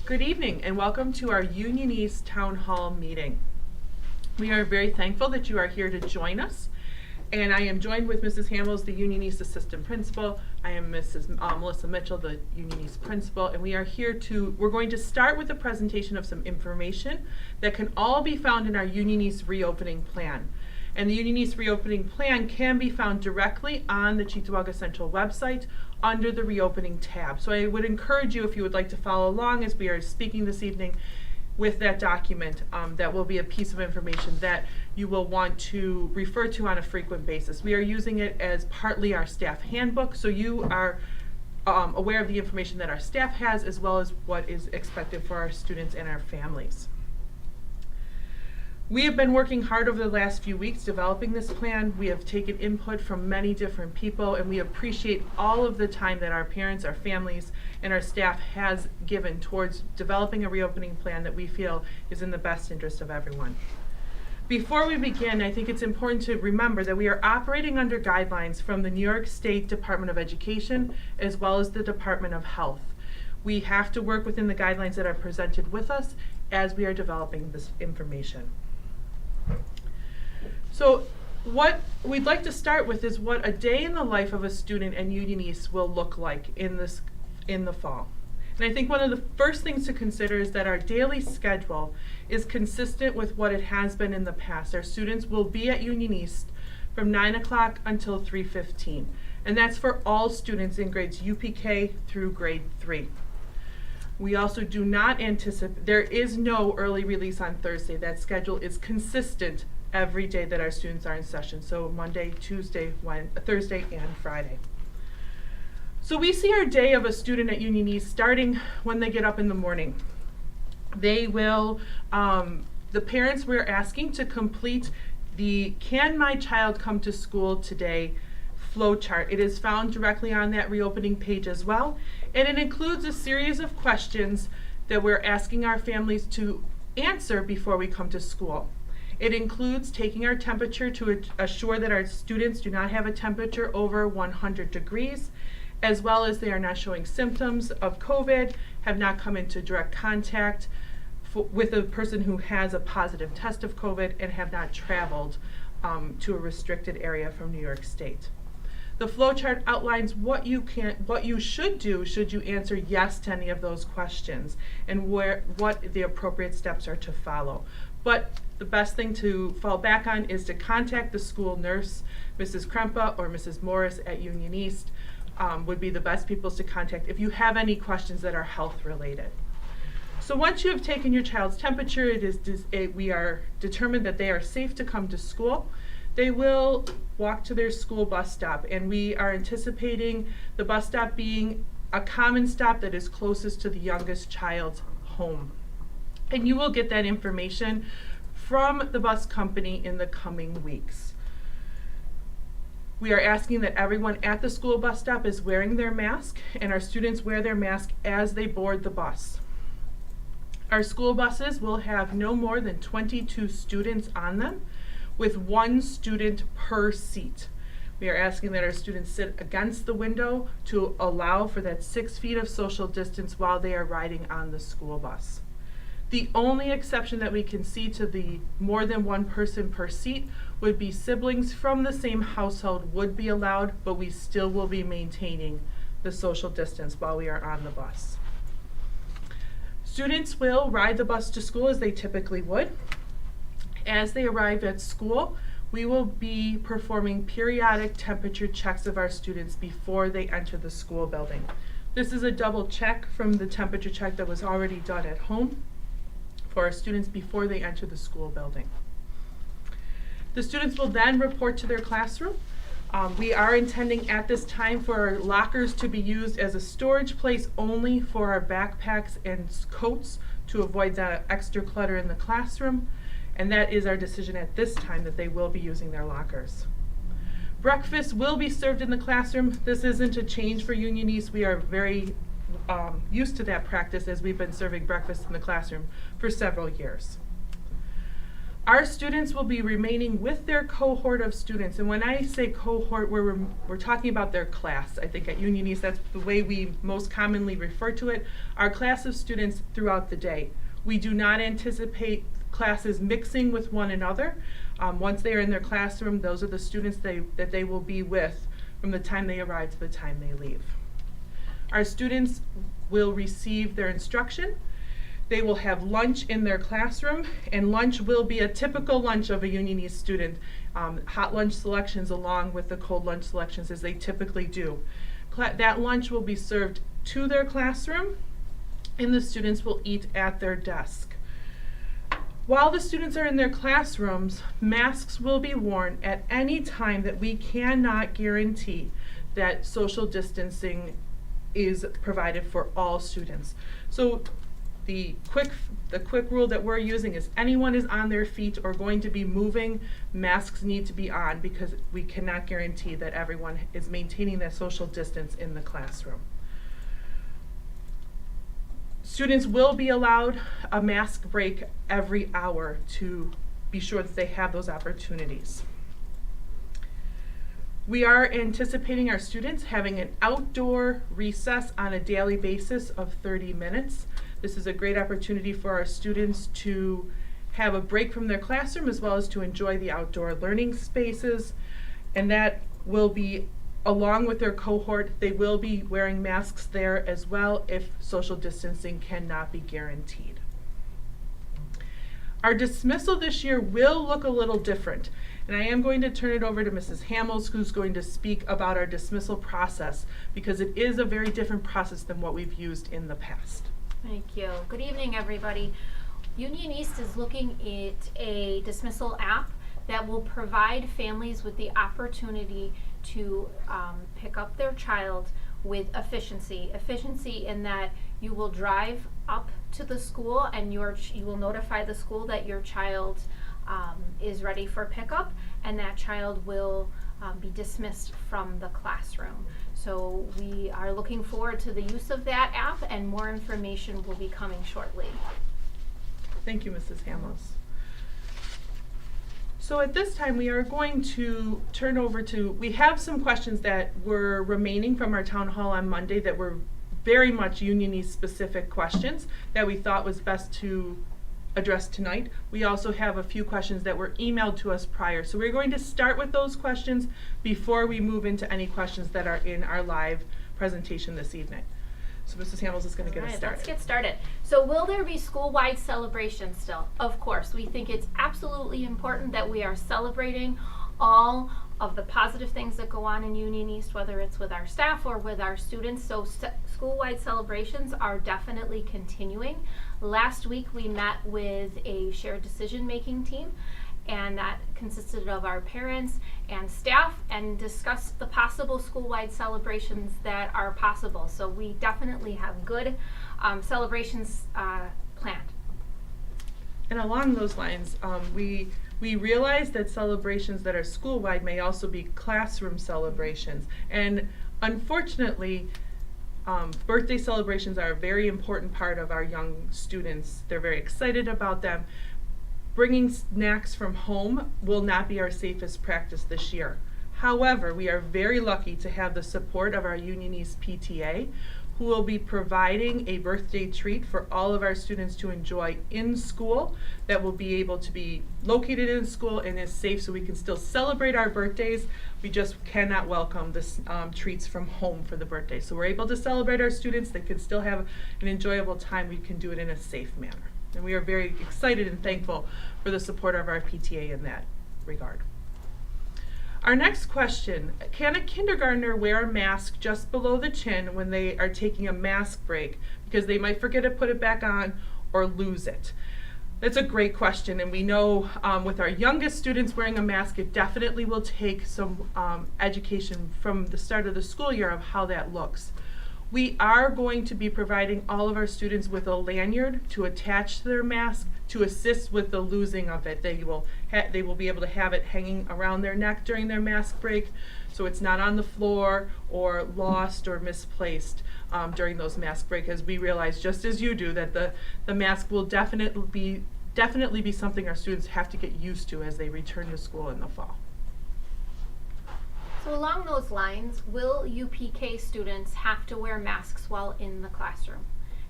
Good evening and welcome to our Union East Town Hall meeting. We are very thankful that you are here to join us, and I am joined with Mrs. Hamels, the Union East Assistant Principal. I am Mrs. Melissa Mitchell, the Union East Principal, and we're going to start with a presentation of some information that can all be found in our Union East Reopening Plan. And the Union East Reopening Plan can be found directly on the Cheektowaga Central website under the Reopening tab. So I would encourage you, if you would like to follow along as we are speaking this evening with that document, that will be a piece of information that you will want to refer to on a frequent basis. We are using it as partly our staff handbook, so you are aware of the information that our staff has as well as what is expected for our students and our families. We have been working hard over the last few weeks developing this plan. We have taken input from many different people, and we appreciate all of the time that our parents, our families, and our staff has given towards developing a reopening plan that we feel is in the best interest of everyone. Before we begin, I think it's important to remember that we are operating under guidelines from the New York State Department of Education as well as the Department of Health. We have to work within the guidelines that are presented with us as we are developing this information. So what we'd like to start with is what a day in the life of a student at Union East will look like in the fall. And I think one of the first things to consider is that our daily schedule is consistent with what it has been in the past. Our students will be at Union East from 9 o'clock until 3:15. And that's for all students in grades UPK through grade 3. We also do not anticipate, there is no early release on Thursday. That schedule is consistent every day that our students are in session. So Monday, Tuesday, Thursday, and Friday. So we see our day of a student at Union East starting when they get up in the morning. They will, the parents we're asking to complete the Can My Child Come to School Today flow chart. It is found directly on that reopening page as well. And it includes a series of questions that we're asking our families to answer before we come to school. It includes taking our temperature to assure that our students do not have a temperature over 100 degrees, as well as they are not showing symptoms of COVID, have not come into direct contact with a person who has a positive test of COVID, and have not traveled to a restricted area from New York State. The flowchart outlines what you should do should you answer yes to any of those questions, and what the appropriate steps are to follow. But the best thing to fall back on is to contact the school nurse, Mrs. Krempa or Mrs. Morris at Union East would be the best people to contact if you have any questions that are health related. So once you have taken your child's temperature, we are determined that they are safe to come to school. They will walk to their school bus stop, and we are anticipating the bus stop being a common stop that is closest to the youngest child's home. And you will get that information from the bus company in the coming weeks. We are asking that everyone at the school bus stop is wearing their mask, and our students wear their mask as they board the bus. Our school buses will have no more than 22 students on them, with 1 student per seat. We are asking that our students sit against the window to allow for that 6 feet of social distance while they are riding on the school bus. The only exception that we can see to the more than 1 person per seat would be siblings from the same household would be allowed, but we still will be maintaining the social distance while we are on the bus. Students will ride the bus to school as they typically would. As they arrive at school, we will be performing periodic temperature checks of our students before they enter the school building. This is a double check from the temperature check that was already done at home for our students before they enter the school building. The students will then report to their classroom. We are intending at this time for our lockers to be used as a storage place only for our backpacks and coats to avoid the extra clutter in the classroom. And that is our decision at this time, that they will be using their lockers. Breakfast will be served in the classroom. This isn't a change for Union East. We are very used to that practice as we've been serving breakfast in the classroom for several years. Our students will be remaining with their cohort of students, and when I say cohort, we're talking about their class. I think at Union East, that's the way we most commonly refer to it. Our class of students throughout the day. We do not anticipate classes mixing with one another. Once they are in their classroom, those are the students that they will be with from the time they arrive to the time they leave. Our students will receive their instruction. They will have lunch in their classroom, and lunch will be a typical lunch of a Union East student. Hot lunch selections along with the cold lunch selections as they typically do. That lunch will be served to their classroom, and the students will eat at their desk. While the students are in their classrooms, masks will be worn at any time that we cannot guarantee that social distancing is provided for all students. So the quick rule that we're using is anyone is on their feet or going to be moving, masks need to be on because we cannot guarantee that everyone is maintaining that social distance in the classroom. Students will be allowed a mask break every hour to be sure that they have those opportunities. We are anticipating our students having an outdoor recess on a daily basis of 30 minutes. This is a great opportunity for our students to have a break from their classroom as well as to enjoy the outdoor learning spaces. And that will be along with their cohort. They will be wearing masks there as well if social distancing cannot be guaranteed. Our dismissal this year will look a little different. And I am going to turn it over to Mrs. Hamels, who's going to speak about our dismissal process because it is a very different process than what we've used in the past. Thank you. Good evening, everybody. Union East is looking at a dismissal app that will provide families with the opportunity to pick up their child with efficiency. Efficiency in that you will drive up to the school and you will notify the school that your child is ready for pickup, and that child will be dismissed from the classroom. So we are looking forward to the use of that app, and more information will be coming shortly. Thank you, Mrs. Hamels. So at this time, we are going to turn over to, we have some questions that were remaining from our town hall on Monday that were very much Union East specific questions that we thought was best to address tonight. We also have a few questions that were emailed to us prior. So we're going to start with those questions before we move into any questions that are in our live presentation this evening. So Mrs. Hamels is going to get us started. Let's get started. So will there be school-wide celebrations still? Of course. We think it's absolutely important that we are celebrating all of the positive things that go on in Union East, whether it's with our staff or with our students. So school-wide celebrations are definitely continuing. Last week we met with a shared decision-making team, and that consisted of our parents and staff, and discussed the possible school-wide celebrations that are possible. So we definitely have good celebrations planned. And along those lines, we realize that celebrations that are school-wide may also be classroom celebrations. And unfortunately, birthday celebrations are a very important part of our young students. They're very excited about them. Bringing snacks from home will not be our safest practice this year. However, we are very lucky to have the support of our Union East PTA, who will be providing a birthday treat for all of our students to enjoy in school that will be able to be located in school and is safe so we can still celebrate our birthdays. We just cannot welcome this treats from home for the birthday. So we're able to celebrate our students. They can still have an enjoyable time. We can do it in a safe manner. And we are very excited and thankful for the support of our PTA in that regard. Our next question, can a kindergartner wear a mask just below the chin when they are taking a mask break because they might forget to put it back on or lose it? That's a great question, and we know with our youngest students wearing a mask, it definitely will take some education from the start of the school year of how that looks. We are going to be providing all of our students with a lanyard to attach to their mask to assist with the losing of it. They will be able to have it hanging around their neck during their mask break, so it's not on the floor or lost or misplaced during those mask breaks, as we realize, just as you do, that the mask will definitely definitely be something our students have to get used to as they return to school in the fall. So along those lines, will UPK students have to wear masks while in the classroom?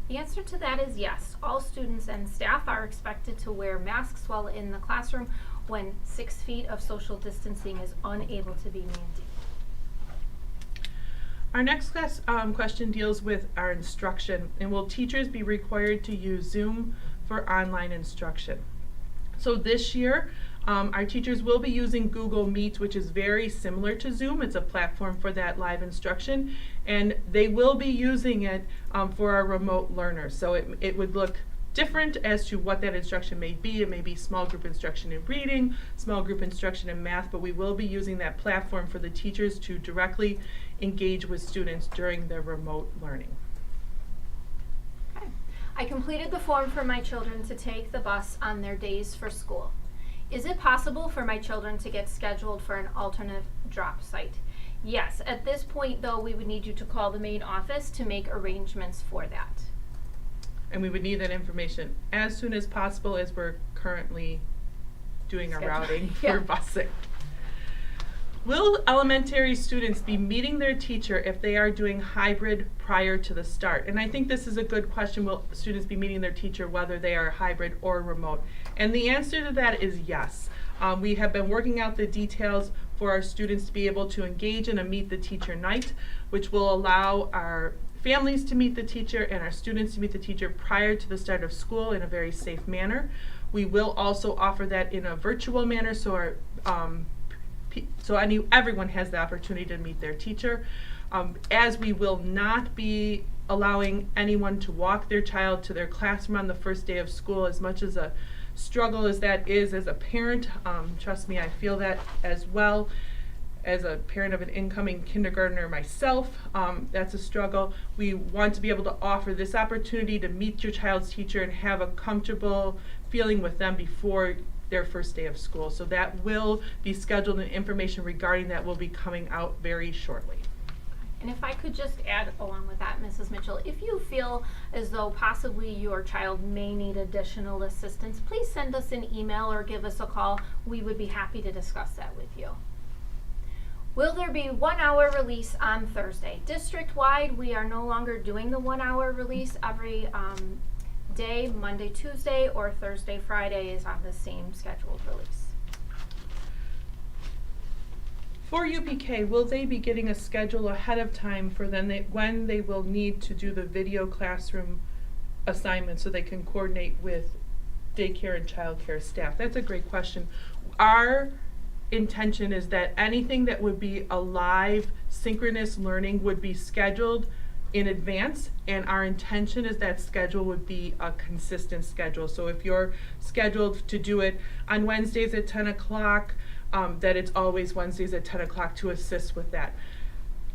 The answer to that is yes. All students and staff are expected to wear masks while in the classroom when 6 feet of social distancing is unable to be maintained. Our next question deals with our instruction, and will teachers be required to use Zoom for online instruction? So this year, our teachers will be using Google Meet, which is very similar to Zoom. It's a platform for that live instruction, and they will be using it for our remote learners. So it would look different as to what that instruction may be. It may be small group instruction in reading, small group instruction in math, but we will be using that platform for the teachers to directly engage with students during their remote learning. Okay. I completed the form for my children to take the bus on their days for school. Is it possible for my children to get scheduled for an alternate drop site? Yes. At this point, though, we would need you to call the main office to make arrangements for that. And we would need that information as soon as possible, as we're currently doing our routing for busing. Will elementary students be meeting their teacher if they are doing hybrid prior to the start? And I think this is a good question. Will students be meeting their teacher whether they are hybrid or remote? And the answer to that is yes. We have been working out the details for our students to be able to engage in a meet the teacher night, which will allow our families to meet the teacher and our students to meet the teacher prior to the start of school in a very safe manner. We will also offer that in a virtual manner, so everyone has the opportunity to meet their teacher. As we will not be allowing anyone to walk their child to their classroom on the first day of school, as much as a struggle as that is as a parent, trust me, I feel that as well. As a parent of an incoming kindergartner myself, that's a struggle. We want to be able to offer this opportunity to meet your child's teacher and have a comfortable feeling with them before their first day of school. So that will be scheduled, and information regarding that will be coming out very shortly. And if I could just add along with that, Mrs. Mitchell, if you feel as though possibly your child may need additional assistance, please send us an email or give us a call. We would be happy to discuss that with you. Will there be 1 hour release on Thursday? District-wide, we are no longer doing the 1 hour release every day. Monday, Tuesday, or Thursday, Friday is on the same scheduled release. For UPK, will they be getting a schedule ahead of time for when they will need to do the video classroom assignment so they can coordinate with daycare and childcare staff? That's a great question. Our intention is that anything that would be a live synchronous learning would be scheduled in advance, and our intention is that schedule would be a consistent schedule. So if you're scheduled to do it on Wednesdays at 10 o'clock, that it's always Wednesdays at 10 o'clock to assist with that.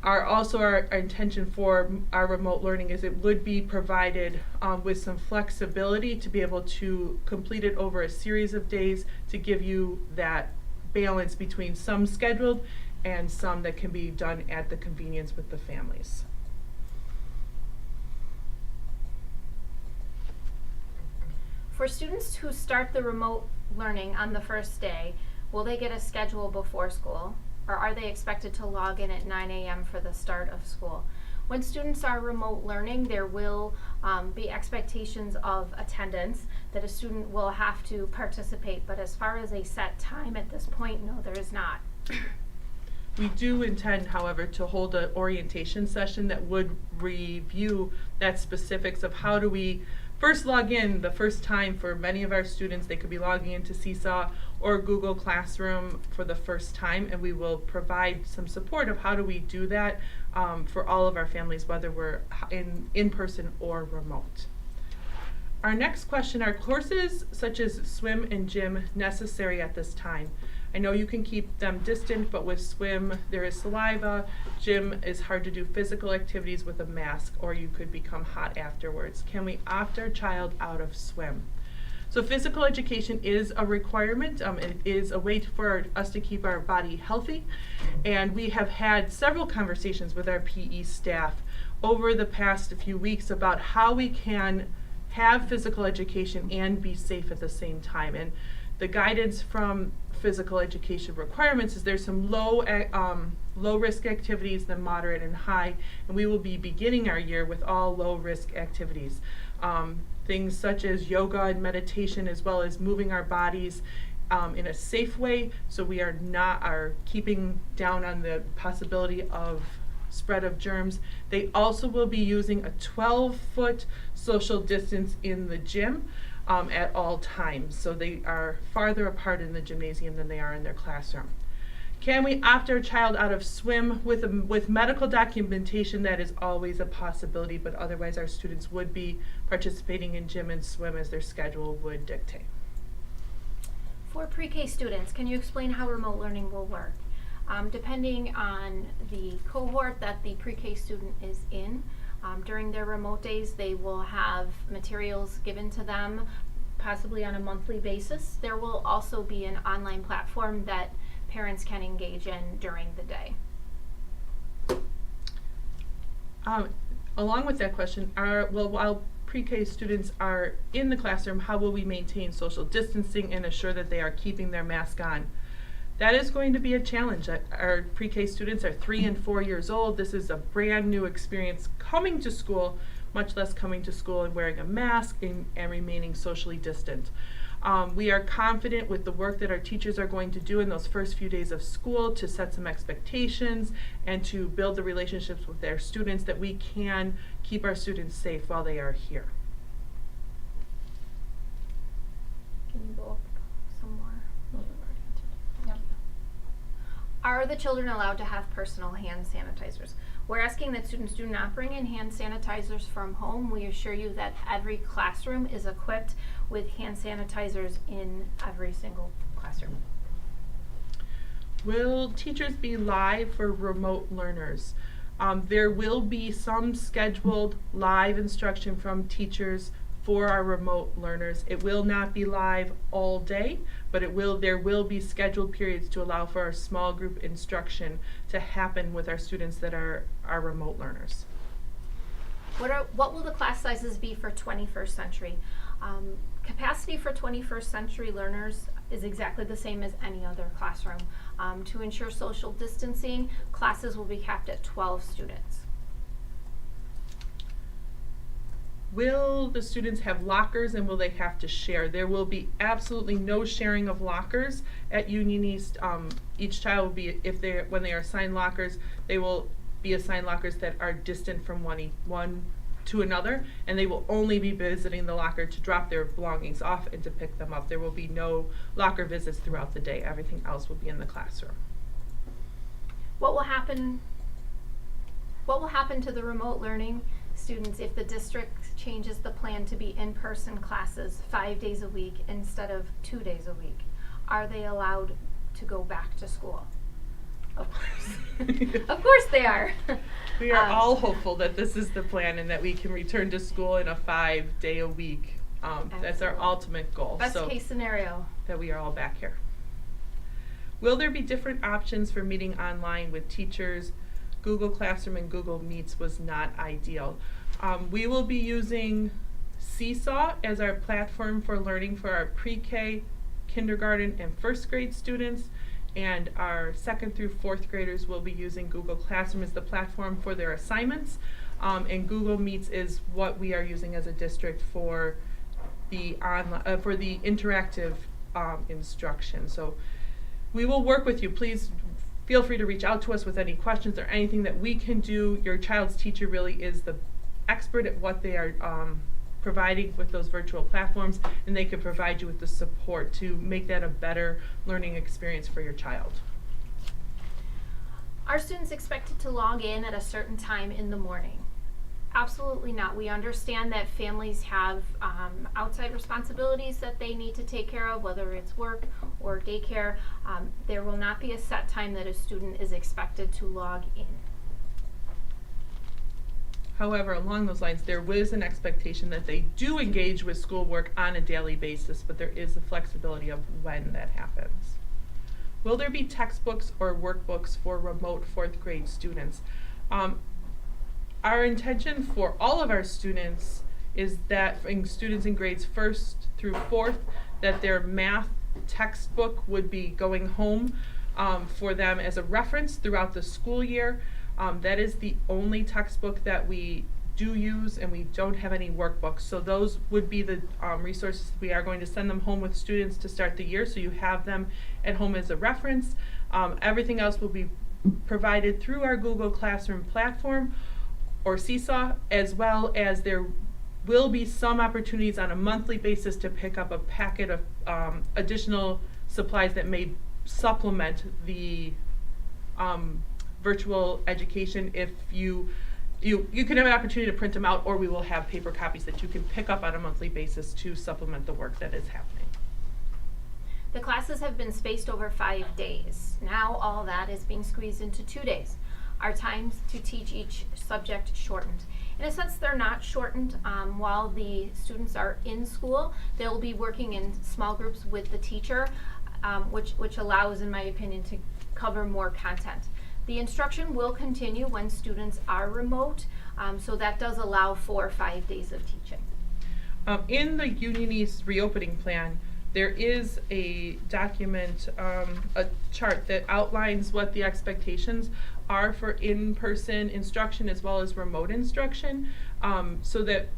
Our intention for our remote learning is it would be provided with some flexibility to be able to complete it over a series of days to give you that balance between some scheduled and some that can be done at the convenience with the families. For students who start the remote learning on the first day, will they get a schedule before school, or are they expected to log in at 9 a.m. for the start of school? When students are remote learning, there will be expectations of attendance that a student will have to participate, but as far as a set time at this point, no, there is not. We do intend, however, to hold an orientation session that would review that specifics of how do we first log in the first time. For many of our students, they could be logging into Seesaw or Google Classroom for the first time, and we will provide some support of how do we do that for all of our families, whether we're in person or remote. Our next question, are courses such as swim and gym necessary at this time? I know you can keep them distant, but with swim, there is saliva. Gym is hard to do physical activities with a mask, or you could become hot afterwards. Can we opt our child out of swim? So physical education is a requirement. It is a way for us to keep our body healthy. And we have had several conversations with our PE staff over the past few weeks about how we can have physical education and be safe at the same time. And the guidance from physical education requirements is there's some low risk activities, then moderate and high, and we will be beginning our year with all low risk activities. Things such as yoga and meditation, as well as moving our bodies in a safe way, so we are keeping down on the possibility of spread of germs. They also will be using a 12-foot social distance in the gym at all times. So they are farther apart in the gymnasium than they are in their classroom. Can we opt our child out of swim? With medical documentation, that is always a possibility, but otherwise our students would be participating in gym and swim as their schedule would dictate. For pre-K students, can you explain how remote learning will work? Depending on the cohort that the pre-K student is in, during their remote days, they will have materials given to them, possibly on a monthly basis. There will also be an online platform that parents can engage in during the day. Along with that question, while pre-K students are in the classroom, how will we maintain social distancing and assure that they are keeping their mask on? That is going to be a challenge. Our pre-K students are 3 and 4 years old. This is a brand new experience coming to school, much less coming to school and wearing a mask and remaining socially distant. We are confident with the work that our teachers are going to do in those first few days of school to set some expectations and to build the relationships with their students, that we can keep our students safe while they are here. Can you go up some more? Yep. Are the children allowed to have personal hand sanitizers? We're asking that students do not bring in hand sanitizers from home. We assure you that every classroom is equipped with hand sanitizers in every single classroom. Will teachers be live for remote learners? There will be some scheduled live instruction from teachers for our remote learners. It will not be live all day, but there will be scheduled periods to allow for our small group instruction to happen with our students that are our remote learners. What will the class sizes be for 21st century? Capacity for 21st century learners is exactly the same as any other classroom. To ensure social distancing, classes will be capped at 12 students. Will the students have lockers, and will they have to share? There will be absolutely no sharing of lockers at Union East. Each child will be, when they are assigned lockers, they will be assigned lockers that are distant from one to another, and they will only be visiting the locker to drop their belongings off and to pick them up. There will be no locker visits throughout the day. Everything else will be in the classroom. What will happen to the remote learning students if the district changes the plan to be in-person classes 5 days a week instead of 2 days a week? Are they allowed to go back to school? Of course. Of course they are. We are all hopeful that this is the plan and that we can return to school in a 5-day-a-week. That's our ultimate goal. Best case scenario. That we are all back here. Will there be different options for meeting online with teachers? Google Classroom and Google Meets was not ideal. We will be using Seesaw as our platform for learning for our pre-K, kindergarten, and first grade students, and our 2nd through 4th graders will be using Google Classroom as the platform for their assignments, and Google Meets is what we are using as a district for the interactive instruction. So we will work with you. Please feel free to reach out to us with any questions or anything that we can do. Your child's teacher really is the expert at what they are providing with those virtual platforms, and they can provide you with the support to make that a better learning experience for your child. Are students expected to log in at a certain time in the morning? Absolutely not. We understand that families have outside responsibilities that they need to take care of, whether it's work or daycare. There will not be a set time that a student is expected to log in. However, along those lines, there is an expectation that they do engage with schoolwork on a daily basis, but there is the flexibility of when that happens. Will there be textbooks or workbooks for remote 4th grade students? Our intention for all of our students is that in students in grades 1st through 4th, that their math textbook would be going home for them as a reference throughout the school year. That is the only textbook that we do use, and we don't have any workbooks. So those would be the resources. We are going to send them home with students to start the year, so you have them at home as a reference. Everything else will be provided through our Google Classroom platform or Seesaw, as well as there will be some opportunities on a monthly basis to pick up a packet of additional supplies that may supplement the virtual education. If you can have an opportunity to print them out, or we will have paper copies that you can pick up on a monthly basis to supplement the work that is happening. The classes have been spaced over 5 days. Now all that is being squeezed into 2 days. Our times to teach each subject shortened. In a sense, they're not shortened. While the students are in school, they'll be working in small groups with the teacher, which allows, in my opinion, to cover more content. The instruction will continue when students are remote, so that does allow for 5 days of teaching. In the Union East reopening plan, there is a document, a chart that outlines what the expectations are for in-person instruction as well as remote instruction, so that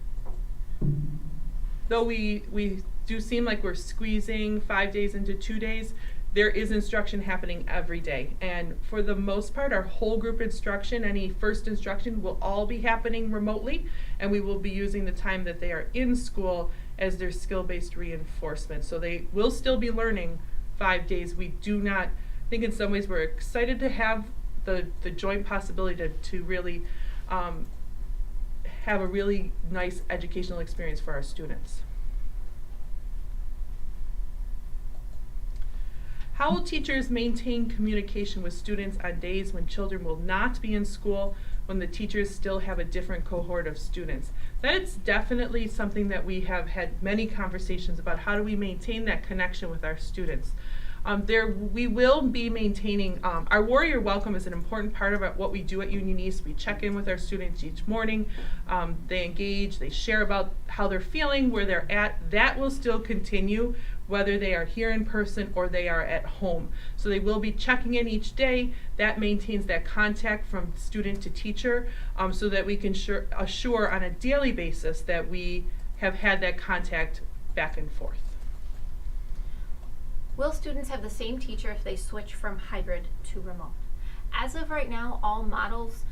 though we do seem like we're squeezing 5 days into 2 days, there is instruction happening every day. And for the most part, our whole group instruction, any first instruction, will all be happening remotely, and we will be using the time that they are in school as their skill-based reinforcement. So they will still be learning 5 days. We do not, I think in some ways we're excited to have the joint possibility to really have a really nice educational experience for our students. How will teachers maintain communication with students on days when children will not be in school, when the teachers still have a different cohort of students? That is definitely something that we have had many conversations about. How do we maintain that connection with our students? We will be maintaining, our Warrior Welcome is an important part of what we do at Union East. We check in with our students each morning. They engage, they share about how they're feeling, where they're at. That will still continue whether they are here in person or they are at home. So they will be checking in each day. That maintains that contact from student to teacher, so that we can assure on a daily basis that we have had that contact back and forth. Will students have the same teacher if they switch from hybrid to remote? As of right now, all models,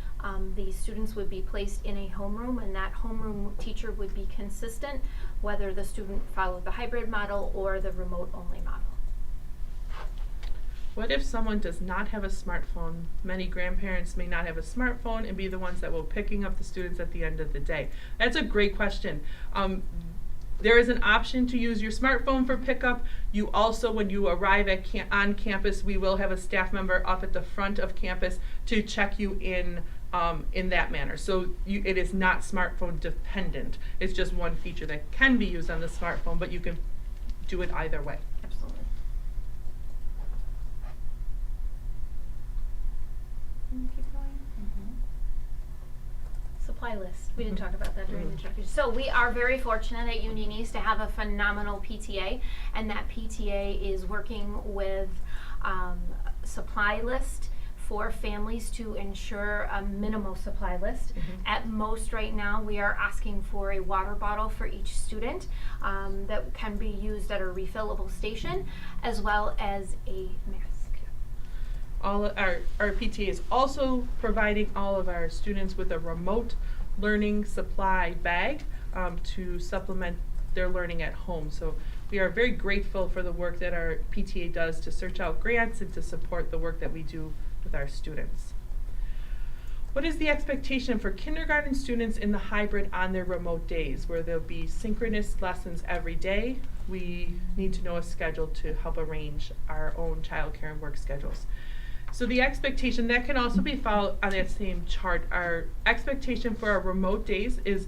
the students would be placed in a homeroom, and that homeroom teacher would be consistent whether the student followed the hybrid model or the remote-only model. What if someone does not have a smartphone? Many grandparents may not have a smartphone and be the ones that will be picking up the students at the end of the day. That's a great question. There is an option to use your smartphone for pickup. You also, when you arrive on campus, we will have a staff member up at the front of campus to check you in that manner. So it is not smartphone dependent. It's just one feature that can be used on the smartphone, but you can do it either way. Absolutely. Keep going. Supply list. We didn't talk about that during the introduction. So we are very fortunate at Union East to have a phenomenal PTA, and that PTA is working with supply list for families to ensure a minimal supply list. At most right now, we are asking for a water bottle for each student that can be used at a refillable station, as well as a mask. Our PTA is also providing all of our students with a remote learning supply bag to supplement their learning at home. So we are very grateful for the work that our PTA does to search out grants and to support the work that we do with our students. What is the expectation for kindergarten students in the hybrid on their remote days, where there'll be synchronous lessons every day? We need to know a schedule to help arrange our own childcare and work schedules. So the expectation, that can also be followed on that same chart. Our expectation for our remote days is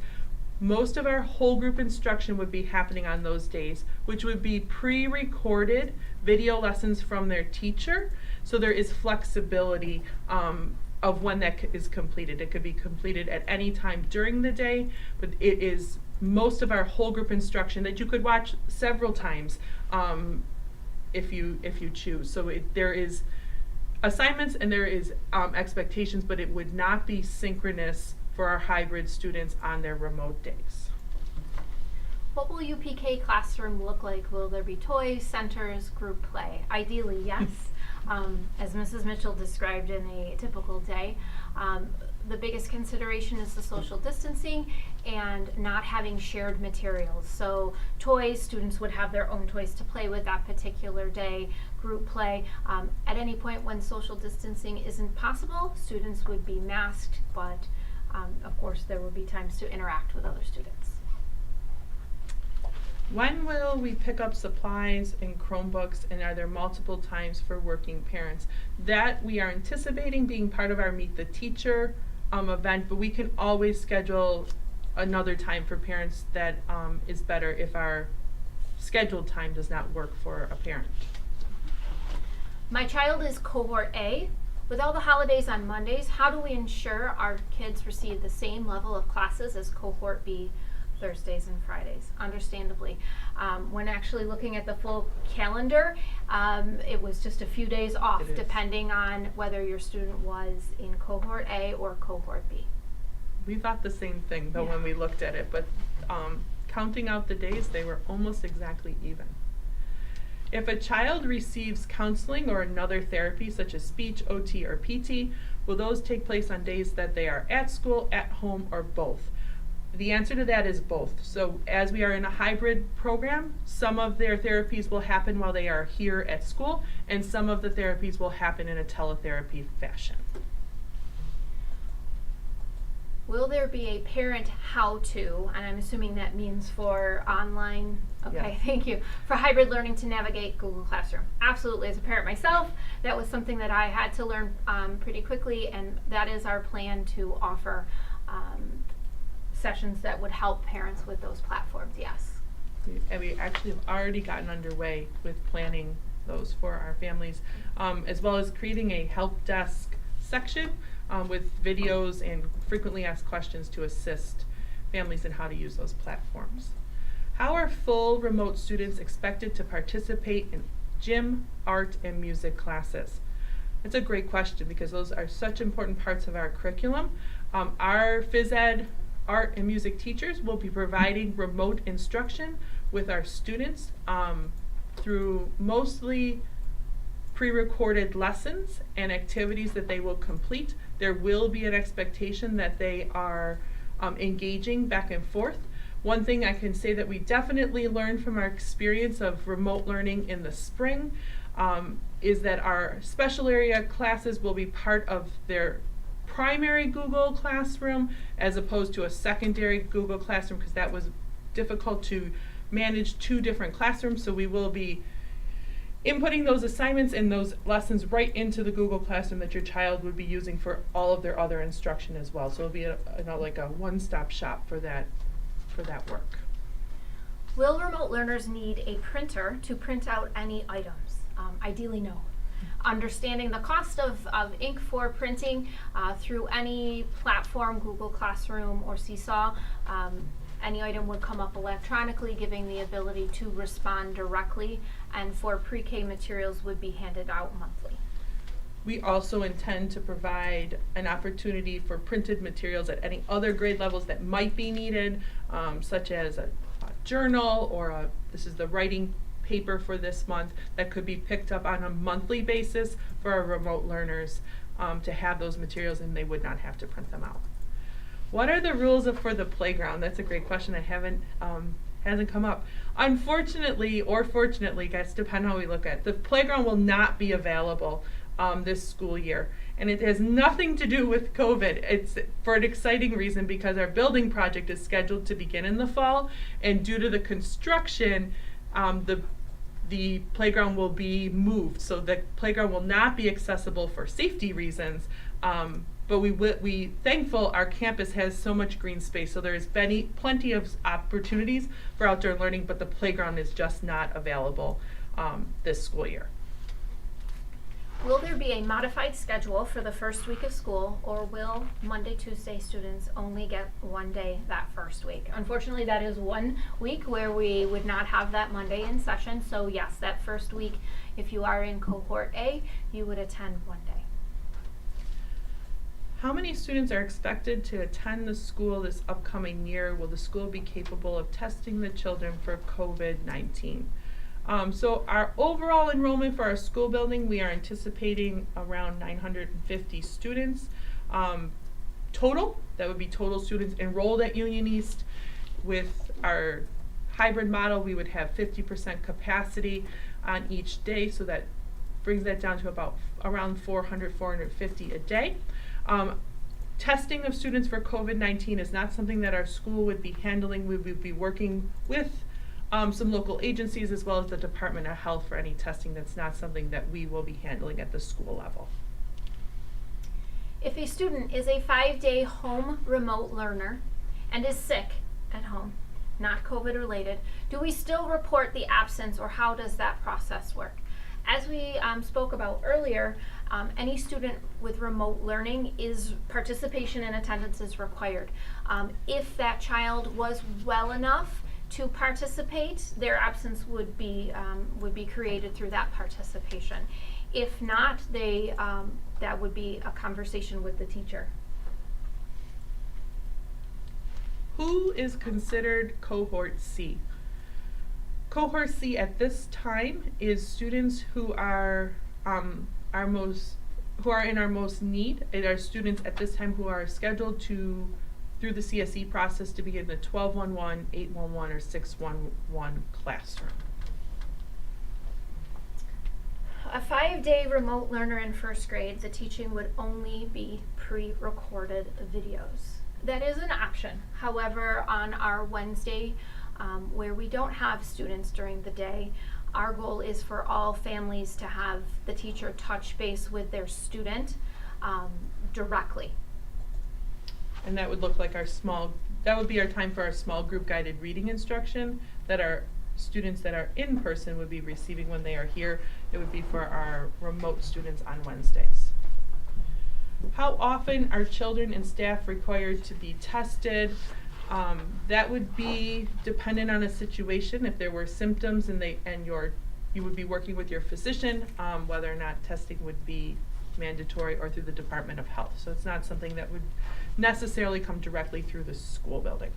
most of our whole group instruction would be happening on those days, which would be pre-recorded video lessons from their teacher. So there is flexibility of when that is completed. It could be completed at any time during the day, but it is most of our whole group instruction that you could watch several times if you choose. So there is assignments and there is expectations, but it would not be synchronous for our hybrid students on their remote days. What will UPK classroom look like? Will there be toys, centers, group play? Ideally, yes. As Mrs. Mitchell described in a typical day, the biggest consideration is the social distancing and not having shared materials. So toys, students would have their own toys to play with that particular day. Group play, at any point when social distancing isn't possible, students would be masked, but of course there would be times to interact with other students. When will we pick up supplies and Chromebooks, and are there multiple times for working parents? That we are anticipating being part of our Meet the Teacher event, but we can always schedule another time for parents that is better if our scheduled time does not work for a parent. My child is cohort A. With all the holidays on Mondays, how do we ensure our kids receive the same level of classes as cohort B Thursdays and Fridays? Understandably. When actually looking at the full calendar, it was just a few days off depending on whether your student was in cohort A or cohort B. We thought the same thing though when we looked at it, but counting out the days, they were almost exactly even. If a child receives counseling or another therapy such as speech, OT, or PT, will those take place on days that they are at school, at home, or both? The answer to that is both. So as we are in a hybrid program, some of their therapies will happen while they are here at school, and some of the therapies will happen in a teletherapy fashion. Will there be a parent how-to, and I'm assuming that means for online, okay, Yes. Thank you, for hybrid learning to navigate Google Classroom? Absolutely, as a parent myself, that was something that I had to learn pretty quickly, and that is our plan to offer sessions that would help parents with those platforms, yes. And we actually have already gotten underway with planning those for our families, as well as creating a help desk section with videos and frequently asked questions to assist families in how to use those platforms. How are full remote students expected to participate in gym, art, and music classes? That's a great question because those are such important parts of our curriculum. Our phys ed, art, and music teachers will be providing remote instruction with our students through mostly pre-recorded lessons and activities that they will complete. There will be an expectation that they are engaging back and forth. One thing I can say that we definitely learned from our experience of remote learning in the spring is that our special area classes will be part of their primary Google Classroom as opposed to a secondary Google Classroom because that was difficult to manage two different classrooms. So we will be inputting those assignments and those lessons right into the Google Classroom that your child would be using for all of their other instruction as well. So it'll be like a one-stop shop for that work. Will remote learners need a printer to print out any items? Ideally, no. Understanding the cost of ink for printing through any platform, Google Classroom or Seesaw, any item would come up electronically, giving the ability to respond directly, and for pre-K materials would be handed out monthly. We also intend to provide an opportunity for printed materials at any other grade levels that might be needed, such as a journal or this is the writing paper for this month that could be picked up on a monthly basis for our remote learners to have those materials and they would not have to print them out. What are the rules for the playground? That's a great question. I hasn't come up. Unfortunately, or fortunately, guys, depending on how we look at it, the playground will not be available this school year. And it has nothing to do with COVID. It's for an exciting reason because our building project is scheduled to begin in the fall, and due to the construction, the playground will be moved. So the playground will not be accessible for safety reasons. But we thankful our campus has so much green space, so there's been plenty of opportunities for outdoor learning, but the playground is just not available this school year. Will there be a modified schedule for the first week of school, or will Monday, Tuesday students only get one day that first week? Unfortunately, that is one week where we would not have that Monday in session, so yes, that first week, if you are in cohort A, you would attend one day. How many students are expected to attend the school this upcoming year? Will the school be capable of testing the children for COVID-19? So our overall enrollment for our school building, we are anticipating around 950 students. Total, that would be total students enrolled at Union East. With our hybrid model, we would have 50% capacity on each day, so that brings that down to about around 450 a day. Testing of students for COVID-19 is not something that our school would be handling. We would be working with some local agencies as well as the Department of Health for any testing. That's not something that we will be handling at the school level. If a student is a 5-day home remote learner and is sick at home, not COVID related, do we still report the absence, or how does that process work? As we spoke about earlier, any student with remote learning participation in attendance is required. If that child was well enough to participate, their absence would be created through that participation. If not, that would be a conversation with the teacher. Who is considered cohort C? Cohort C at this time is students who are in our most need. It are students at this time who are scheduled through the CSE process to be in the 1211, 811, or 611 classroom. A 5-day remote learner in first grade, the teaching would only be pre-recorded videos. That is an option. However, on our Wednesday, where we don't have students during the day, our goal is for all families to have the teacher touch base with their student directly. And that would look like that would be our time for our small group guided reading instruction that our students that are in person would be receiving when they are here. It would be for our remote students on Wednesdays. How often are children and staff required to be tested? That would be dependent on a situation. If there were symptoms you would be working with your physician, whether or not testing would be mandatory or through the Department of Health. So it's not something that would necessarily come directly through the school building.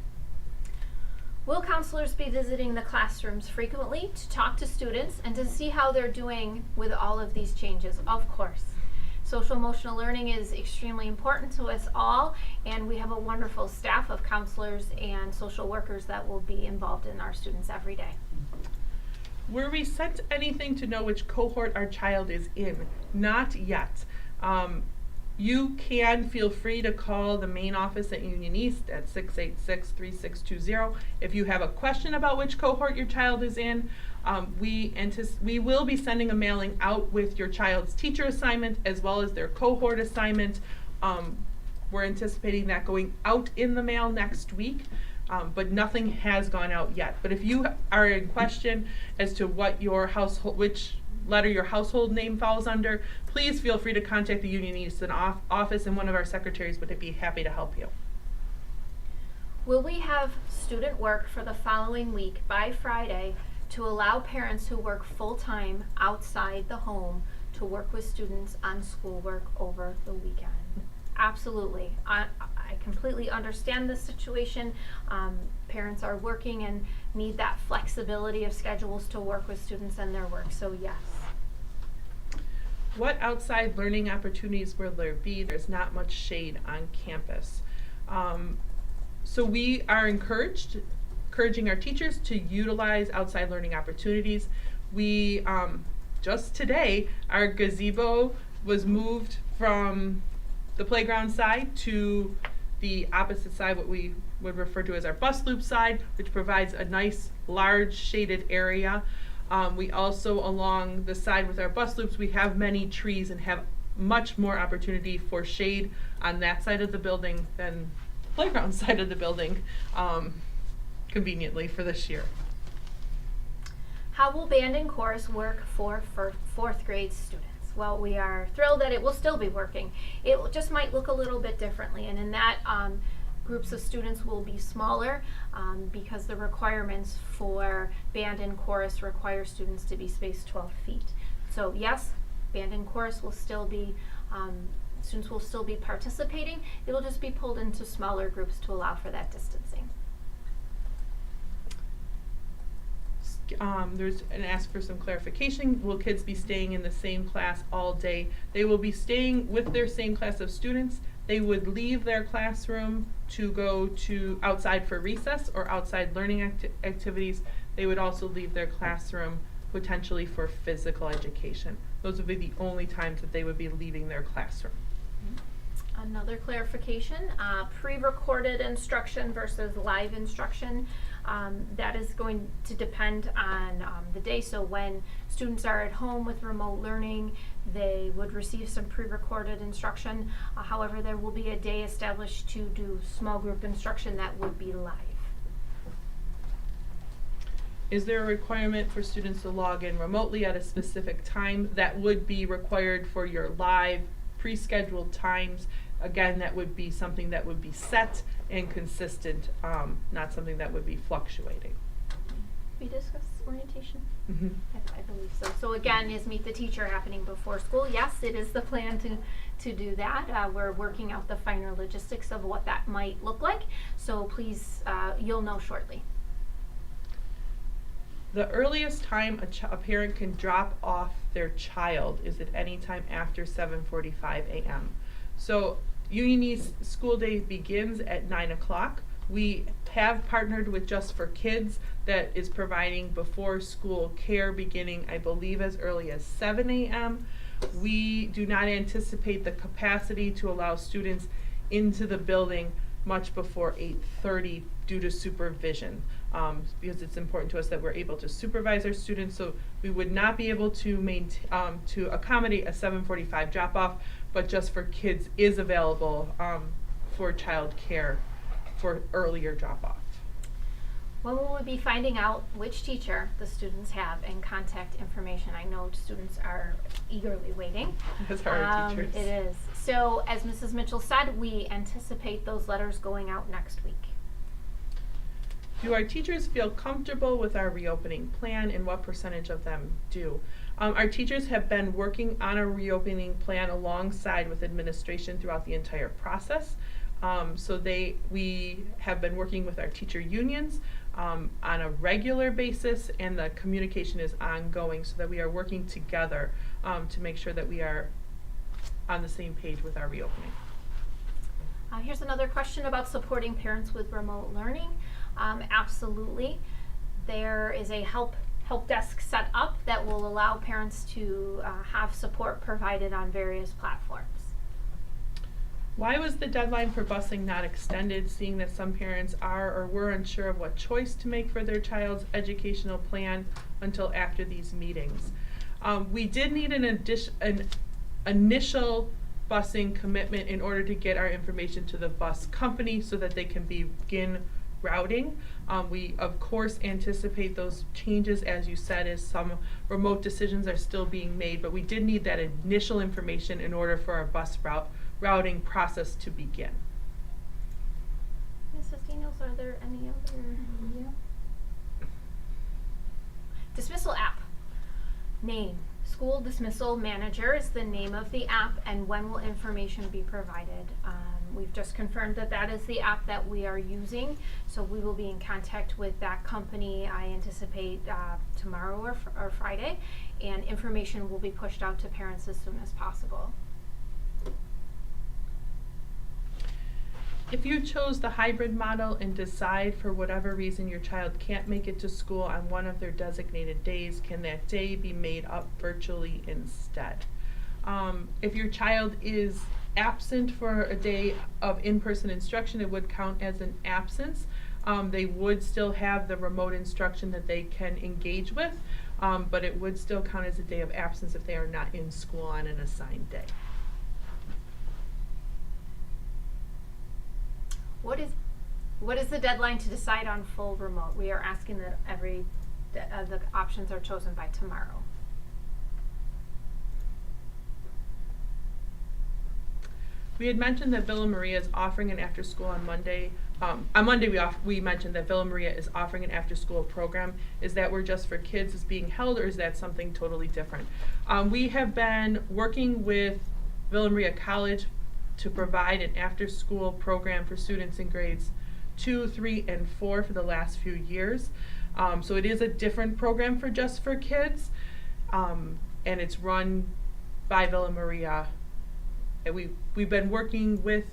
Will counselors be visiting the classrooms frequently to talk to students and to see how they're doing with all of these changes? Of course. Social emotional learning is extremely important to us all, and we have a wonderful staff of counselors and social workers that will be involved in our students every day. Were we sent anything to know which cohort our child is in? Not yet. You can feel free to call the main office at Union East at 686-3620. If you have a question about which cohort your child is in, we will be sending a mailing out with your child's teacher assignment as well as their cohort assignment. We're anticipating that going out in the mail next week, but nothing has gone out yet. But if you are in question as to which letter your household name falls under, please feel free to contact the Union East office, and one of our secretaries would be happy to help you. Will we have student work for the following week by Friday to allow parents who work full-time outside the home to work with students on schoolwork over the weekend? Absolutely. I completely understand the situation. Parents are working and need that flexibility of schedules to work with students and their work, so yes. What outside learning opportunities will there be? There's not much shade on campus. So we are encouraging our teachers to utilize outside learning opportunities. We, just today, our gazebo was moved from the playground side to the opposite side, what we would refer to as our bus loop side, which provides a nice large shaded area. We also, along the side with our bus loops, we have many trees and have much more opportunity for shade on that side of the building than the playground side of the building, conveniently for this year. How will band and chorus work for fourth grade students? Well, we are thrilled that it will still be working. It just might look a little bit differently, and in that groups of students will be smaller because the requirements for band and chorus require students to be spaced 12 feet. So yes, band and chorus will still be, students will still be participating. It'll just be pulled into smaller groups to allow for that distancing. There's an ask for some clarification. Will kids be staying in the same class all day? They will be staying with their same class of students. They would leave their classroom to go to outside for recess or outside learning activities. They would also leave their classroom potentially for physical education. Those would be the only times that they would be leaving their classroom. Another clarification, pre-recorded instruction versus live instruction. That is going to depend on the day. So when students are at home with remote learning, they would receive some pre-recorded instruction. However, there will be a day established to do small group instruction that would be live. Is there a requirement for students to log in remotely at a specific time? That would be required for your live pre-scheduled times. Again, that would be something that would be set and consistent, not something that would be fluctuating. We discussed orientation? Mm-hmm. I believe so. So again, is Meet the Teacher happening before school? Yes, it is the plan to do that. We're working out the finer logistics of what that might look like. So please, you'll know shortly. The earliest time a parent can drop off their child is at any time after 7:45 a.m. So Union East school day begins at 9 o'clock. We have partnered with Just for Kids that is providing before school care beginning, I believe, as early as 7 a.m. We do not anticipate the capacity to allow students into the building much before 8:30 due to supervision, because it's important to us that we're able to supervise our students. So we would not be able to to accommodate a 7:45 drop-off, but Just for Kids is available for child care for earlier drop-off. When will we be finding out which teacher the students have and contact information? I know students are eagerly waiting. As are our teachers. It is. So as Mrs. Mitchell said, we anticipate those letters going out next week. Do our teachers feel comfortable with our reopening plan, and what percentage of them do? Our teachers have been working on a reopening plan alongside with administration throughout the entire process. So we have been working with our teacher unions on a regular basis, and the communication is ongoing so that we are working together to make sure that we are on the same page with our reopening. Here's another question about supporting parents with remote learning. Absolutely. There is a help desk set up that will allow parents to have support provided on various platforms. Why was the deadline for busing not extended, seeing that some parents are or were unsure of what choice to make for their child's educational plan until after these meetings? We did need an initial busing commitment in order to get our information to the bus company so that they can begin routing. We of course anticipate those changes, as you said, as some remote decisions are still being made, but we did need that initial information in order for our bus routing process to begin. Mrs. Daniels, are there any other? Yeah. Dismissal app. Name. School Dismissal Manager is the name of the app, and when will information be provided? We've just confirmed that that is the app that we are using, so we will be in contact with that company, I anticipate tomorrow or Friday, and information will be pushed out to parents as soon as possible. If you chose the hybrid model and decide for whatever reason your child can't make it to school on one of their designated days, can that day be made up virtually instead? If your child is absent for a day of in-person instruction, it would count as an absence. They would still have the remote instruction that they can engage with, but it would still count as a day of absence if they are not in school on an assigned day. What is the deadline to decide on full remote? We are asking that the options are chosen by tomorrow. We had mentioned that Villa Maria is offering an after-school on Monday. On Monday, we mentioned that Villa Maria is offering an after-school program. Is that where Just for Kids is being held, or is that something totally different? We have been working with Villa Maria College to provide an after-school program for students in grades 2, 3, and 4 for the last few years. So it is a different program for Just for Kids, and it's run by Villa Maria. And we've been working with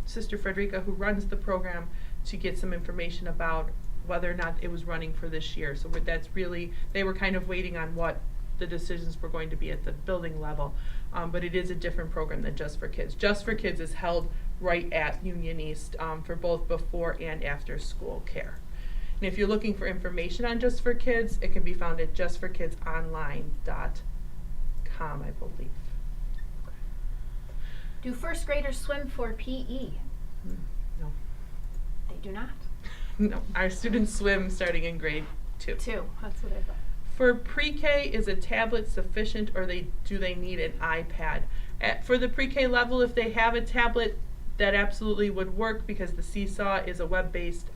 Sister Frederica, who runs the program, to get some information about whether or not it was running for this year. So that's really, they were kind of waiting on what the decisions were going to be at the building level. But it is a different program than Just for Kids. Just for Kids is held right at Union East for both before and after school care. And if you're looking for information on Just for Kids, it can be found at justforkidsonline.com, I believe. Do first graders swim for PE? No. They do not. No, our students swim starting in grade 2. 2, that's what I thought. For pre-K, is a tablet sufficient, or do they need an iPad? For the pre-K level, if they have a tablet, that absolutely would work, because the Seesaw is a web-based,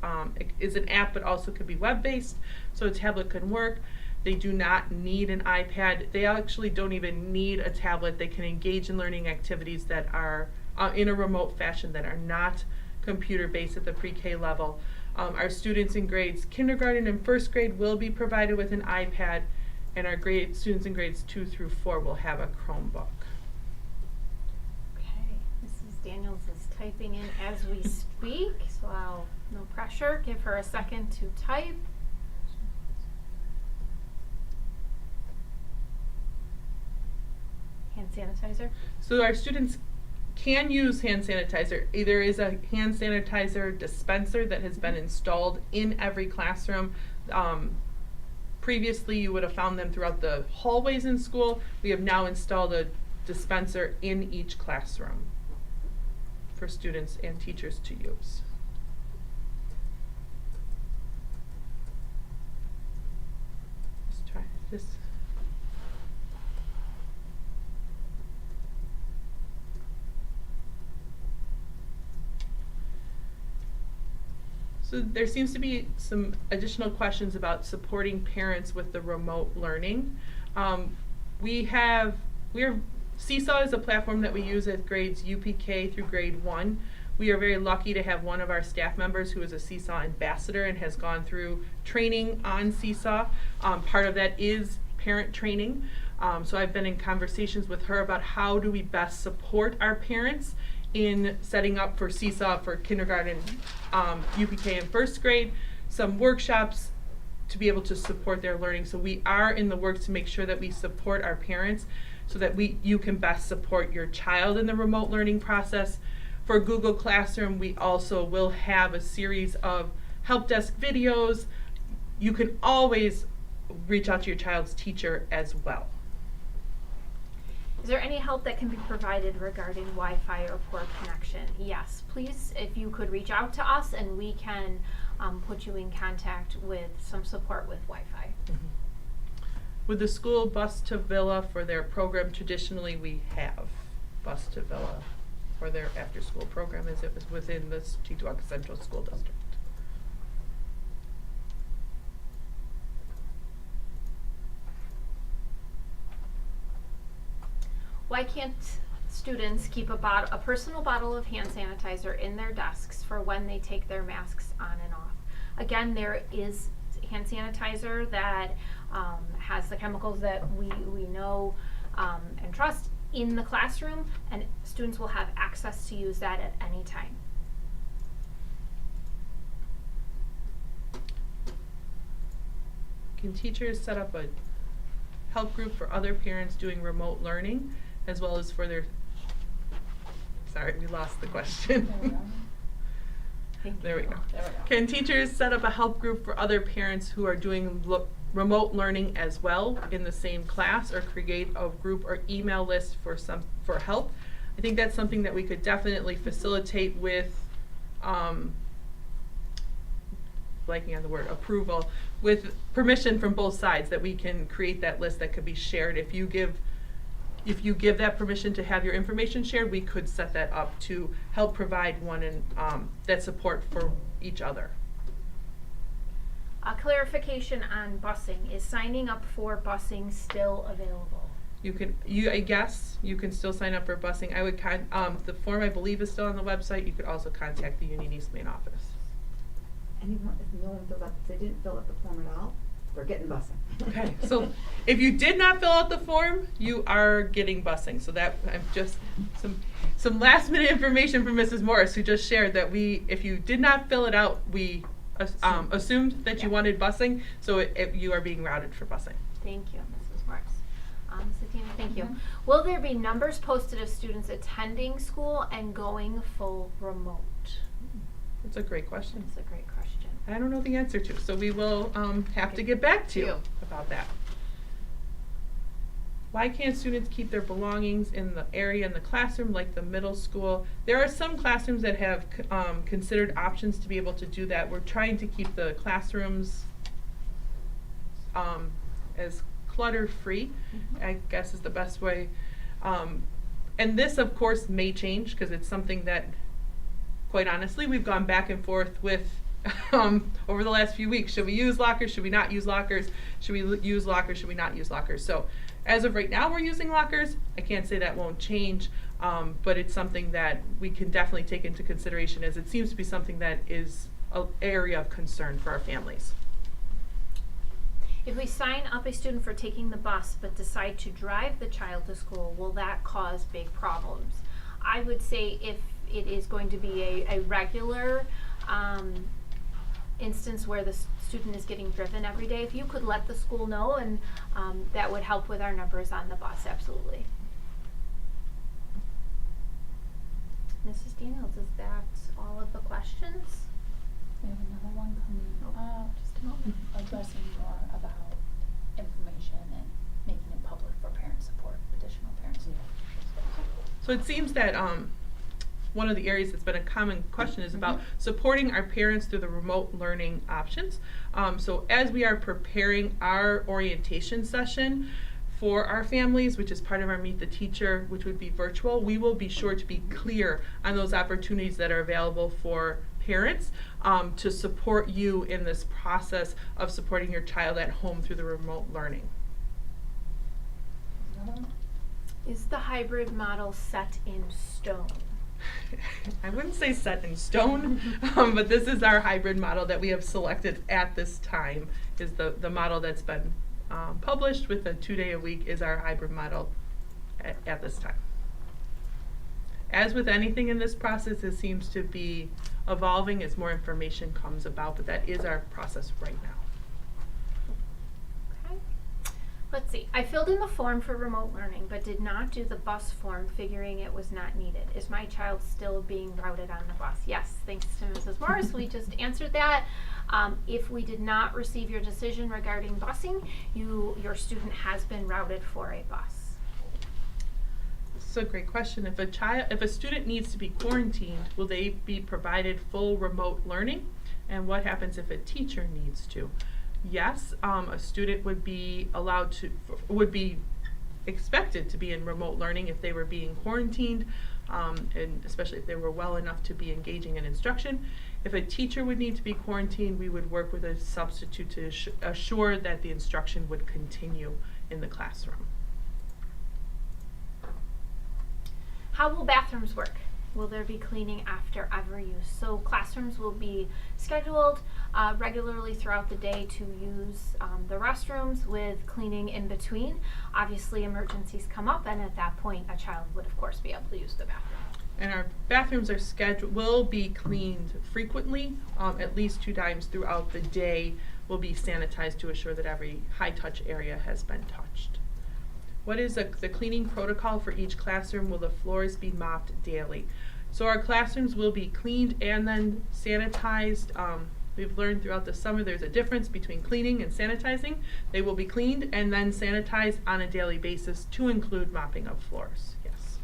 is an app, but also could be web-based, so a tablet can work. They do not need an iPad. They actually don't even need a tablet. They can engage in learning activities that are in a remote fashion that are not computer-based at the pre-K level. Our students in grades kindergarten and first grade will be provided with an iPad, and our students in grades 2 through 4 will have a Chromebook. Okay, Mrs. Daniels is typing in as we speak, so no pressure, give her a second to type. Hand sanitizer? So our students can use hand sanitizer. There is a hand sanitizer dispenser that has been installed in every classroom. Previously, you would have found them throughout the hallways in school. We have now installed a dispenser in each classroom for students and teachers to use. Let's try this. So there seems to be some additional questions about supporting parents with the remote learning. Seesaw is a platform that we use at grades UPK through grade 1. We are very lucky to have one of our staff members who is a Seesaw ambassador and has gone through training on Seesaw. Part of that is parent training. So I've been in conversations with her about how do we best support our parents in setting up for Seesaw for kindergarten, UPK and first grade, some workshops to be able to support their learning. So we are in the works to make sure that we support our parents so that you can best support your child in the remote learning process. For Google Classroom, we also will have a series of help desk videos. You can always reach out to your child's teacher as well. Is there any help that can be provided regarding Wi-Fi or poor connection? Yes, please, if you could reach out to us and we can put you in contact with some support with Wi-Fi. Mm-hmm. With the school bus to Villa for their program, traditionally we have bus to Villa for their after-school program as it was within the Cheektowaga Central School District. Why can't students keep a personal bottle of hand sanitizer in their desks for when they take their masks on and off? Again, there is hand sanitizer that has the chemicals that we know and trust in the classroom, and students will have access to use that at any time. Can teachers set up a help group for other parents doing remote learning, as well as for their, sorry, we lost the question. There we go. Can teachers set up a help group for other parents who are doing remote learning as well in the same class, or create a group or email list for help? I think that's something that we could definitely facilitate with, blanking on the word, approval, with permission from both sides, that we can create that list that could be shared. If you if you give that permission to have your information shared, we could set that up to help provide one and that support for each other. A clarification on busing. Is signing up for busing still available? I guess you can still sign up for busing. I would the form I believe is still on the website. You could also contact the Union East main office. Anyone, if no one filled out, if they didn't fill out the form at all, they're getting busing. Okay, so if you did not fill out the form, you are getting busing. So that I'm just some last minute information from Mrs. Morris, who just shared that if you did not fill it out, we assumed that you wanted busing, so you are being routed for busing. Thank you, Mrs. Morris. Mrs. Dina, thank you. Will there be numbers posted of students attending school and going full remote? That's a great question. That's a great question. I don't know the answer to, so we will have to get back to you about that. Why can't students keep their belongings in the area in the classroom like the middle school? There are some classrooms that have considered options to be able to do that. We're trying to keep the classrooms as clutter-free, I guess is the best way. And this, of course, may change because it's something that, quite honestly, we've gone back and forth with over the last few weeks. Should we use lockers? Should we not use lockers? Should we use lockers? Should we not use lockers? So as of right now, we're using lockers. I can't say that won't change, but it's something that we can definitely take into consideration, as it seems to be something that is an area of concern for our families. If we sign up a student for taking the bus but decide to drive the child to school, will that cause big problems? I would say if it is going to be a regular instance where the student is getting driven every day, if you could let the school know, and that would help with our numbers on the bus, absolutely. Mrs. Daniels, is that all of the questions? We have another one coming up, just a moment, addressing more about information and making it public for parent support, additional parent support. So it seems that one of the areas that's been a common question is about supporting our parents through the remote learning options. So as we are preparing our orientation session for our families, which is part of our Meet the Teacher, which would be virtual, we will be sure to be clear on those opportunities that are available for parents to support you in this process of supporting your child at home through the remote learning. Is the hybrid model set in stone? I wouldn't say set in stone, but this is our hybrid model that we have selected at this time, is the model that's been published with a 2-day-a-week is our hybrid model at this time. As with anything in this process, it seems to be evolving as more information comes about, but that is our process right now. Okay. Let's see. I filled in the form for remote learning, but did not do the bus form, figuring it was not needed. Is my child still being routed on the bus? Yes, thanks to Mrs. Morris. We just answered that. If we did not receive your decision regarding busing, your student has been routed for a bus. This is a great question. If a student needs to be quarantined, will they be provided full remote learning? And what happens if a teacher needs to? Yes, a student would be expected to be in remote learning if they were being quarantined, and especially if they were well enough to be engaging in instruction. If a teacher would need to be quarantined, we would work with a substitute to assure that the instruction would continue in the classroom. How will bathrooms work? Will there be cleaning after every use? So classrooms will be scheduled regularly throughout the day to use the restrooms, with cleaning in between. Obviously, emergencies come up, and at that point, a child would, of course, be able to use the bathroom. And our bathrooms will be cleaned frequently, at least 2 times throughout the day. Will be sanitized to assure that every high-touch area has been touched. What is the cleaning protocol for each classroom? Will the floors be mopped daily? So our classrooms will be cleaned and then sanitized. We've learned throughout the summer there's a difference between cleaning and sanitizing. They will be cleaned and then sanitized on a daily basis, to include mopping of floors. Yes.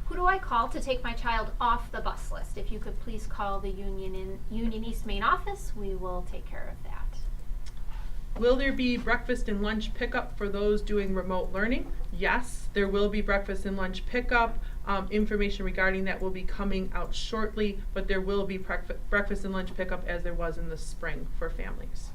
Who do I call to take my child off the bus list? If you could please call the Union East main office, we will take care of that. Will there be breakfast and lunch pickup for those doing remote learning? Yes, there will be breakfast and lunch pickup. Information regarding that will be coming out shortly, but there will be breakfast and lunch pickup as there was in the spring for families.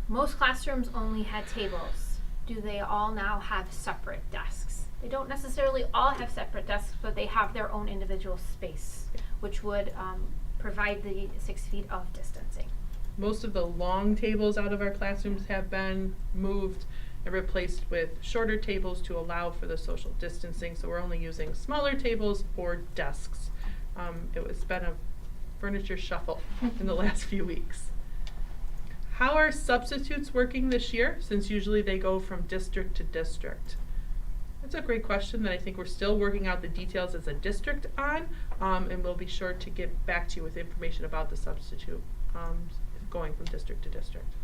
Most classrooms only had tables. Do they all now have separate desks? They don't necessarily all have separate desks, but they have their own individual space, which would provide the 6 feet of distancing. Most of the long tables out of our classrooms have been moved and replaced with shorter tables to allow for the social distancing. So we're only using smaller tables or desks. It's been a furniture shuffle in the last few weeks. How are substitutes working this year, since usually they go from district to district? That's a great question that I think we're still working out the details as a district on, and we'll be sure to get back to you with information about the substitute going from district to district.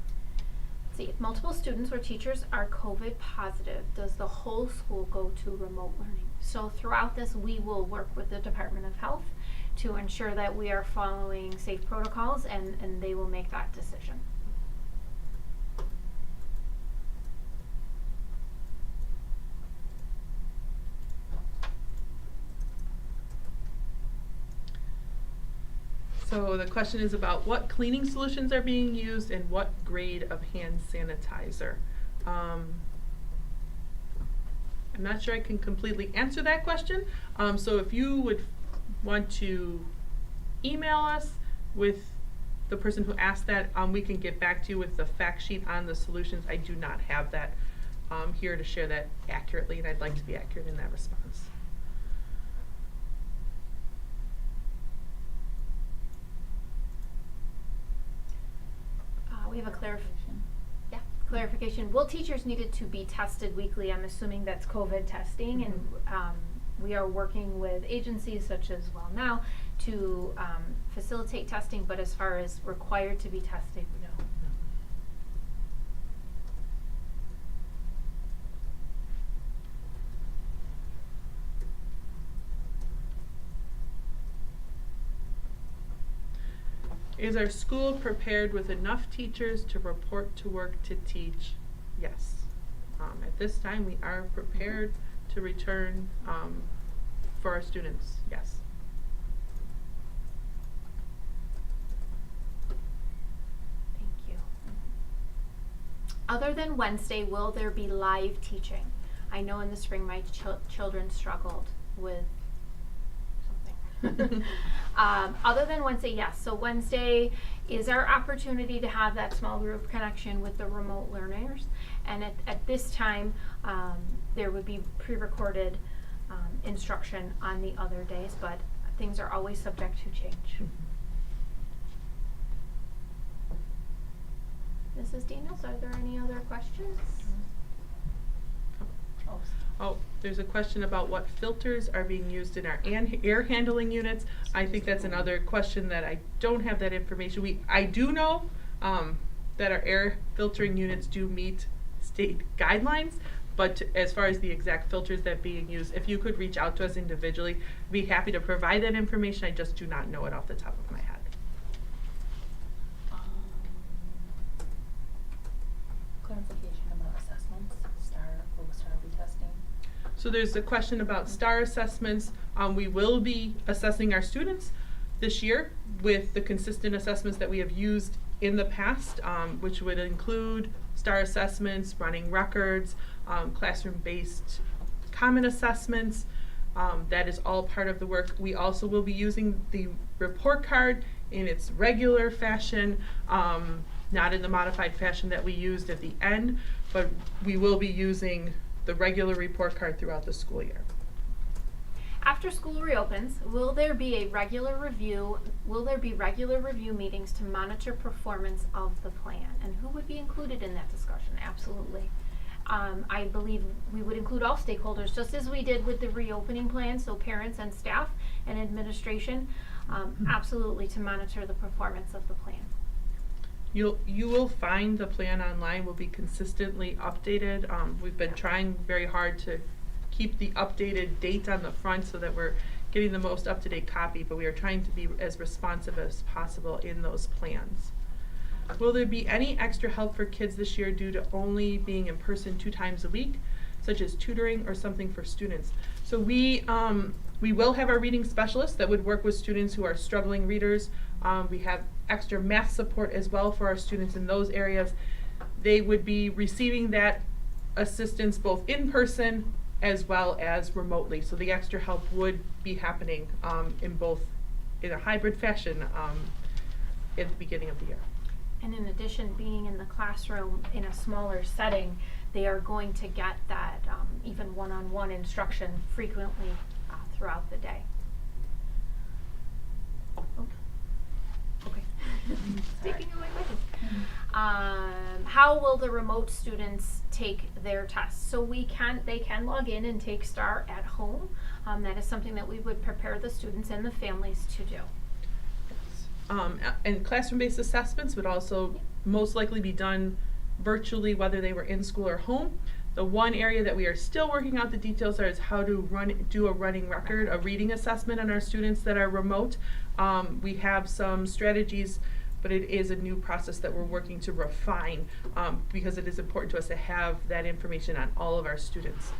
See, if multiple students or teachers are COVID positive, does the whole school go to remote learning? So throughout this, we will work with the Department of Health to ensure that we are following safe protocols, and they will make that decision. So the question is about what cleaning solutions are being used and what grade of hand sanitizer. I'm not sure I can completely answer that question. So if you would want to email us with the person who asked that, we can get back to you with the fact sheet on the solutions. I do not have that here to share that accurately, and I'd like to be accurate in that response. We have a clarification. Will teachers needed to be tested weekly? I'm assuming that's COVID testing, and we are working with agencies such as WellNow to facilitate testing, but as far as required to be tested, no. Is our school prepared with enough teachers to report to work to teach? Yes. At this time, we are prepared to return for our students, yes. Thank you. Other than Wednesday, will there be live teaching? I know in the spring my children struggled with something. Other than Wednesday, yes. So Wednesday is our opportunity to have that small group connection with the remote learners. And at this time, there would be pre-recorded instruction on the other days, but things are always subject to change. Mrs. Daniels, are there any other questions? Oh, there's a question about what filters are being used in our air handling units. I think that's another question that I don't have that information. I do know that our air filtering units do meet state guidelines, but as far as the exact filters that are being used, if you could reach out to us individually, I'd be happy to provide that information. I just do not know it off the top of my head. Clarification about assessments, STAR retesting. So there's a question about STAR assessments. We will be assessing our students this year with the consistent assessments that we have used in the past, which would include STAR assessments, running records, classroom-based common assessments. That is all part of the work. We also will be using the report card in its regular fashion, not in the modified fashion that we used at the end, but we will be using the regular report card throughout the school year. After school reopens, will there be regular review meetings to monitor performance of the plan? And who would be included in that discussion? Absolutely. I believe we would include all stakeholders, just as we did with the reopening plan, so parents and staff and administration, absolutely, to monitor the performance of the plan. You will find the plan online will be consistently updated. We've been trying very hard to keep the updated date on the front so that we're getting the most up-to-date copy, but we are trying to be as responsive as possible in those plans. Will there be any extra help for kids this year due to only being in person 2 times a week, such as tutoring or something for students? So we will have our reading specialists that would work with students who are struggling readers. We have extra math support as well for our students in those areas. They would be receiving that assistance both in person as well as remotely. So the extra help would be happening in a hybrid fashion at the beginning of the year. And in addition, being in the classroom in a smaller setting, they are going to get that even one-on-one instruction frequently throughout the day. Okay. Speaking of my questions. How will the remote students take their tests? So they can log in and take STAR at home. That is something that we would prepare the students and the families to do. And classroom-based assessments would also most likely be done virtually, whether they were in school or home. The one area that we are still working out the details is how to do a running record, a reading assessment on our students that are remote. We have some strategies, but it is a new process that we're working to refine because it is important to us to have that information on all of our students.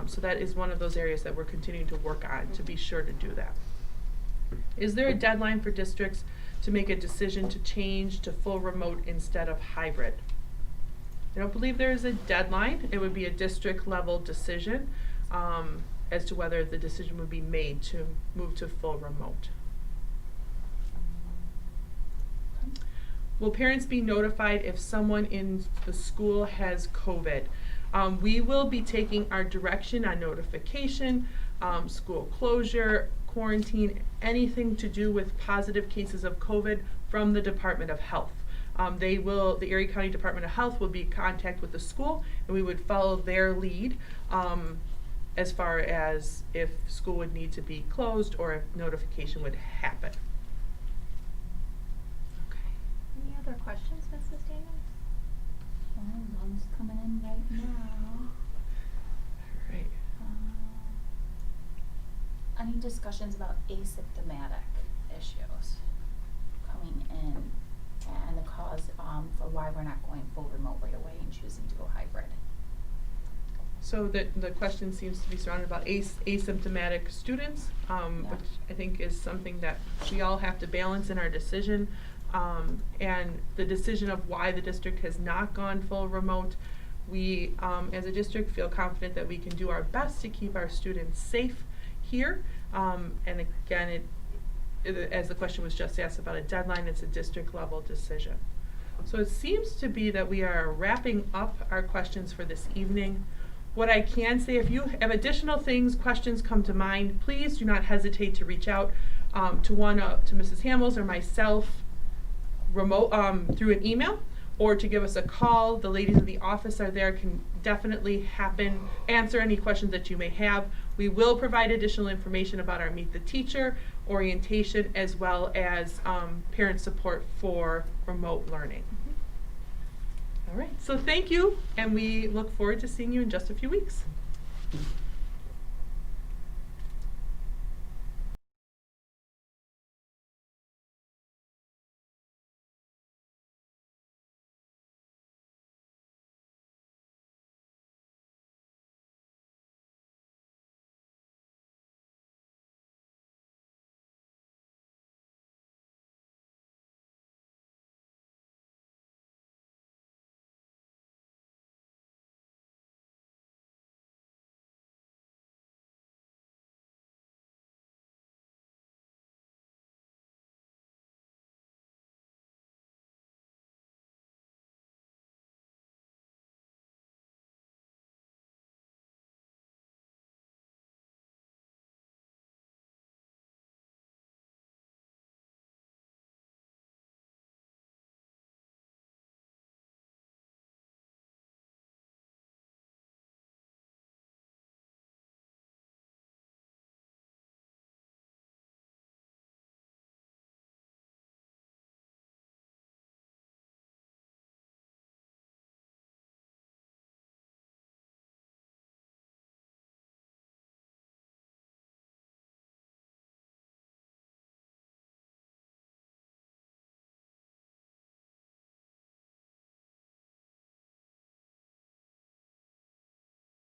So that is one of those areas that we're continuing to work on to be sure to do that. Is there a deadline for districts to make a decision to change to full remote instead of hybrid? I don't believe there is a deadline. It would be a district level decision as to whether the decision would be made to move to full remote. Will parents be notified if someone in the school has COVID? We will be taking our direction on notification, school closure, quarantine, anything to do with positive cases of COVID from the Department of Health. The Erie County Department of Health will be in contact with the school, and we would follow their lead as far as if school would need to be closed or if notification would happen. Okay. Any other questions, Mrs. Daniels? One's coming in right now. All right. Any discussions about asymptomatic issues coming in and the cause for why we're not going full remote right away and choosing to go hybrid? So the question seems to be surrounded about asymptomatic students, which I think is something that we all have to balance in our decision. And the decision of why the district has not gone full remote, we as a district feel confident that we can do our best to keep our students safe here. And again, as the question was just asked about a deadline, it's a district level decision. So it seems to be that we are wrapping up our questions for this evening. What I can say, if you have additional questions come to mind, please do not hesitate to reach out to Mrs. Hamels or myself remote through an email, or to give us a call. The ladies of the office are there, can definitely answer any questions that you may have. We will provide additional information about our Meet the Teacher orientation, as well as parent support for remote learning. All right, so thank you, and we look forward to seeing you in just a few weeks.